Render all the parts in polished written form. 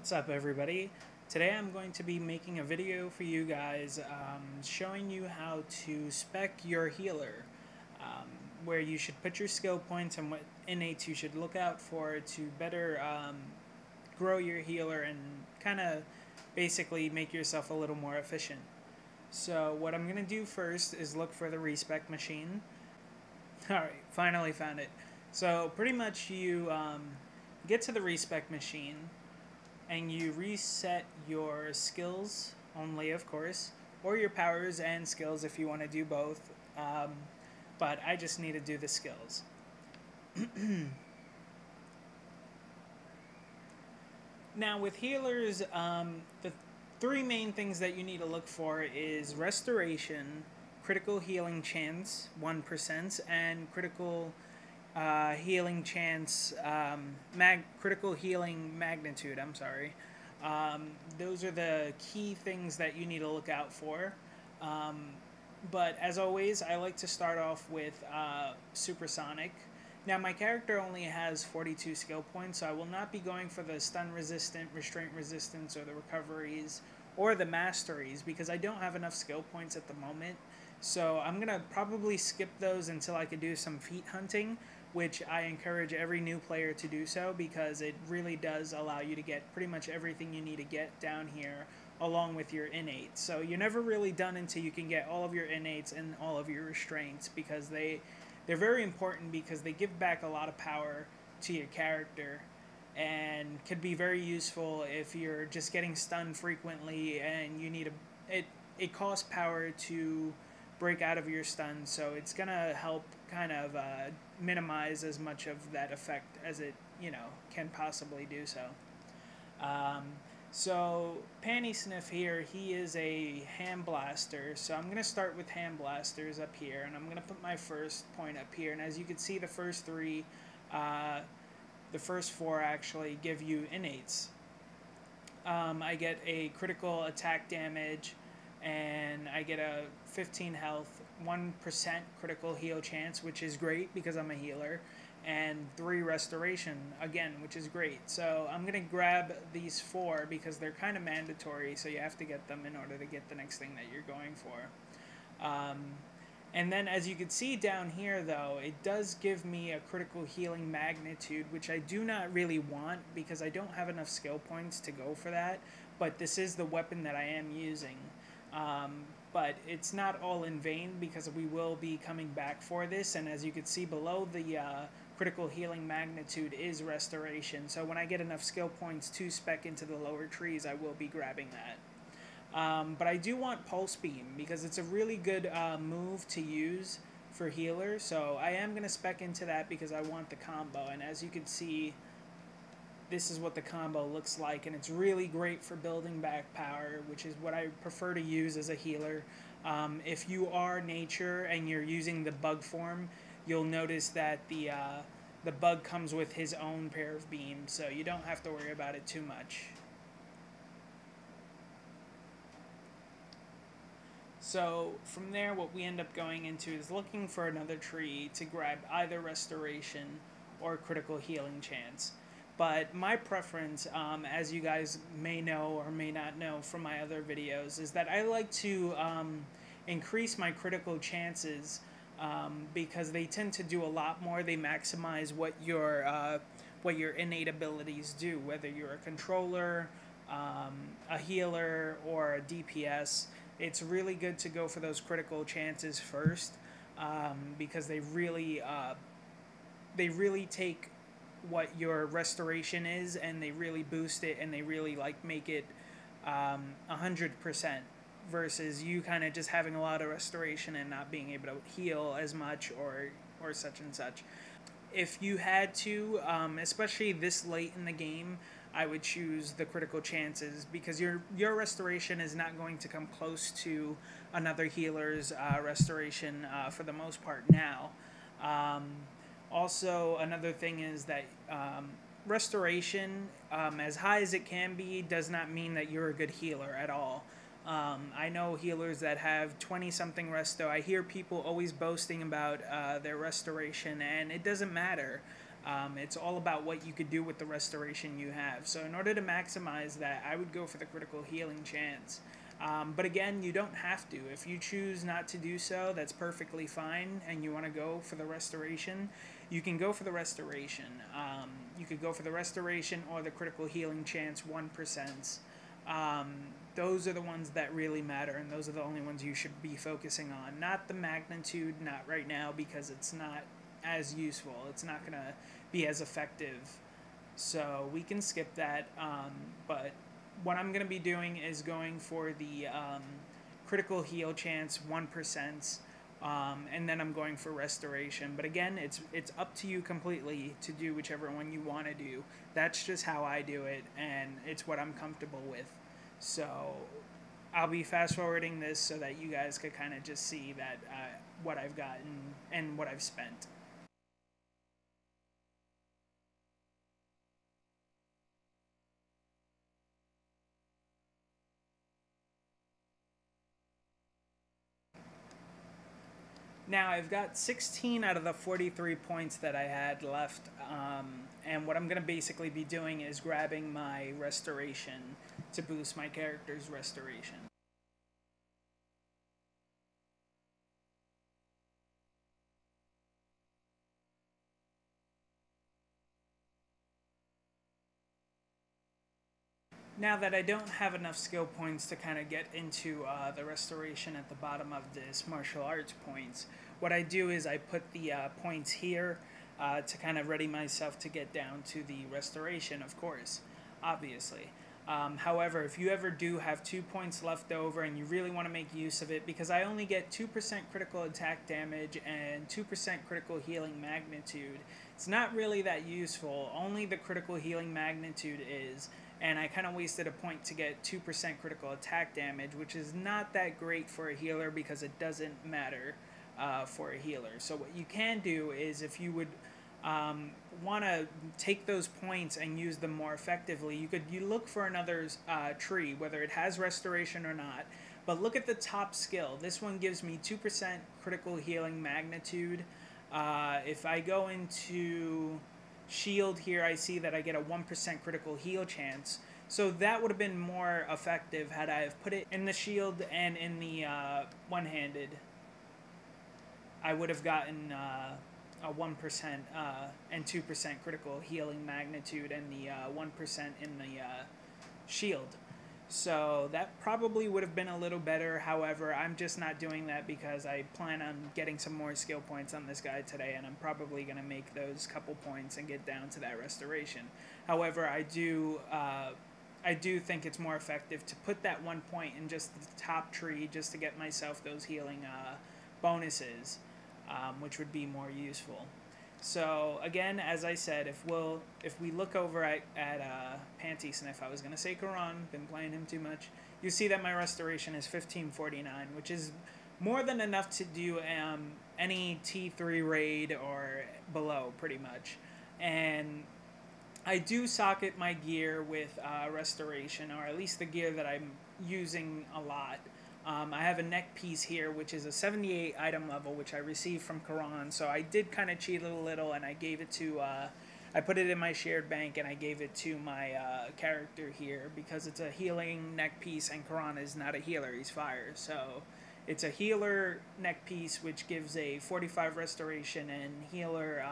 What's up, everybody? Today I'm going to be making a video for you guys showing you how to spec your healer, where you should put your skill points and what innates you should look out for to better grow your healer and kind of basically make yourself a little more efficient. So what I'm going to do first is look for the respec machine. Alright, finally found it. So pretty much you get to the respec machine and you reset your skills only, of course, or your powers and skills if you want to do both. But I just need to do the skills. Now with healers, the three main things that you need to look for is restoration, critical healing chance 1%, and critical healing chance, critical healing magnitude. I'm sorry. Those are the key things that you need to look out for. But as always, I like to start off with supersonic. Now my character only has 42 skill points, so I will not be going for the stun resistant, restraint resistance, or the recoveries, or the masteries, because I don't have enough skill points at the moment. So I'm going to probably skip those until I can do some feat hunting, which I encourage every new player to do so, because it really does allow you to get pretty much everything you need to get down here along with your innates. So you're never really done until you can get all of your innates and all of your restraints, because they're very important, because they give back a lot of power to your character and could be very useful if you're just getting stunned frequently and you need it costs power to break out of your stun, so it's gonna help kind of minimize as much of that effect as it can possibly do so. So Panty Sniff here, he is a hand blaster, so I'm gonna start with hand blasters up here, and I'm gonna put my first point up here. And as you can see, the first three, the first four actually give you innates. I get a critical attack damage, and I get a 15 health, 1% critical heal chance, which is great because I'm a healer, and 3 restoration, again, which is great. So I'm going to grab these 4 because they're kind of mandatory, so you have to get them in order to get the next thing that you're going for. And then as you can see down here, though, it does give me a critical healing magnitude, which I do not really want because I don't have enough skill points to go for that, but this is the weapon that I am using. But it's not all in vain, because we will be coming back for this, and as you can see below, the critical healing magnitude is restoration, so when I get enough skill points to spec into the lower trees, I will be grabbing that. But I do want Pulse Beam, because it's a really good move to use for healer, so I am going to spec into that because I want the combo, and as you can see, this is what the combo looks like, and it's really great for building back power, which is what I prefer to use as a healer. If you are nature and you're using the bug form, you'll notice that the bug comes with his own pair of beams, so you don't have to worry about it too much. So from there, what we end up going into is looking for another tree to grab either restoration or critical healing chance. But my preference, as you guys may know or may not know from my other videos, is that I like to increase my critical chances because they tend to do a lot more. They maximize what your innate abilities do, whether you're a controller, a healer, or a DPS. It's really good to go for those critical chances first because they really take what your restoration is, and they really boost it, and they really make it 100%, versus you kind of just having a lot of restoration and not being able to heal as much or such and such. If you had to, especially this late in the game, I would choose the critical chances, because your restoration is not going to come close to another healer's restoration for the most part now. Also, another thing is that restoration, as high as it can be, does not mean that you're a good healer at all. I know healers that have 20-something resto. I hear people always boasting about their restoration, and it doesn't matter. It's all about what you could do with the restoration you have. So in order to maximize that, I would go for the critical healing chance. But again, you don't have to. If you choose not to do so, that's perfectly fine, and you want to go for the restoration, you can go for the restoration. You could go for the restoration or the critical healing chance 1%. Those are the ones that really matter, and those are the only ones you should be focusing on. Not the magnitude, not right now, because it's not as useful. It's not going to be as effective. So we can skip that. But what I'm going to be doing is going for the critical heal chance 1%. And then I'm going for restoration. But again, it's up to you completely to do whichever one you want to do. That's just how I do it, and it's what I'm comfortable with. So I'll be fast forwarding this so that you guys could kind of just see that what I've gotten and what I've spent. Now I've got 16 out of the 43 points that I had left, and what I'm going to basically be doing is grabbing my restoration to boost my character's restoration. Now that I don't have enough skill points to kind of get into the restoration at the bottom of this martial arts points, what I do is I put the points here to kind of ready myself to get down to the restoration, of course, obviously. However, if you ever do have 2 points left over and you really want to make use of it, because I only get 2% critical attack damage and 2% critical healing magnitude, it's not really that useful. Only the critical healing magnitude is, and I kind of wasted a point to get 2% critical attack damage, which is not that great for a healer because it doesn't matter for a healer. So what you can do is, if you would want to take those points and use them more effectively, you look for another tree, whether it has restoration or not. But look at the top skill. This one gives me 2% critical healing magnitude. If I go into shield here, I see that I get a 1% critical heal chance. So that would have been more effective had I have put it in the shield and in the one-handed. I would have gotten a 1% and 2% critical healing magnitude and the 1% in the shield. So that probably would have been a little better. However, I'm just not doing that because I plan on getting some more skill points on this guy today, and I'm probably going to make those couple points and get down to that restoration. However, I do think it's more effective to put that 1 point in just the top tree just to get myself those healing bonuses, which would be more useful. So again, as I said, if we look over at Panty Sniff, I was gonna say Quran, been playing him too much. You see that my restoration is 1549, which is more than enough to do any T3 raid or below, pretty much. And I do socket my gear with restoration, or at least the gear that I'm using a lot. I have a neck piece here, which is a 78 item level, which I received from Quran. So I did kind of cheat a little, and I gave it to, I put it in my shared bank, and I gave it to my character here, because it's a healing neck piece, and Quran is not a healer, he's fire. So it's a healer neck piece, which gives a 45 restoration and healer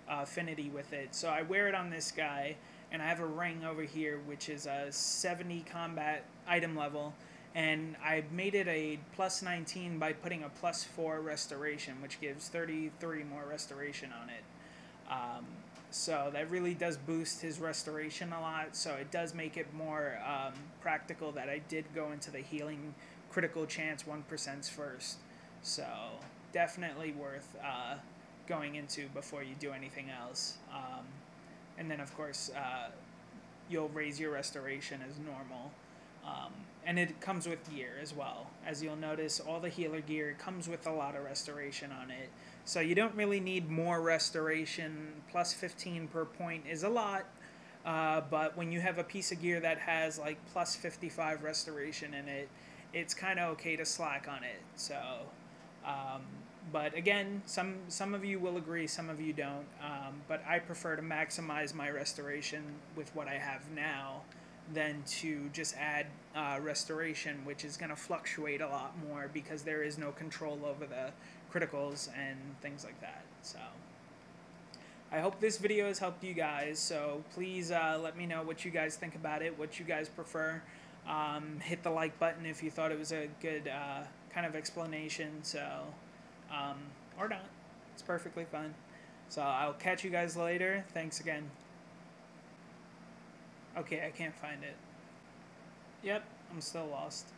affinity with it. So I wear it on this guy, and I have a ring over here, which is a 70 combat item level. And I made it a plus 19 by putting a plus 4 restoration, which gives 33 more restoration on it. So that really does boost his restoration a lot. So it does make it more practical that I did go into the healing critical chance 1% first. So definitely worth going into before you do anything else. And then, of course, you'll raise your restoration as normal. And it comes with gear as well. As you'll notice, all the healer gear comes with a lot of restoration on it. So you don't really need more restoration. Plus 15 per point is a lot. But when you have a piece of gear that has like plus 55 restoration in it, it's kind of okay to slack on it. So But again, some of you will agree, some of you don't. But I prefer to maximize my restoration with what I have now than to just add restoration, which is going to fluctuate a lot more because there is no control over the criticals and things like that. So I hope this video has helped you guys. So please let me know what you guys think about it, what you guys prefer. Hit the like button if you thought it was a good kind of explanation. So, or not. It's perfectly fine. So I'll catch you guys later. Thanks again. Okay, I can't find it. Yep, I'm still lost.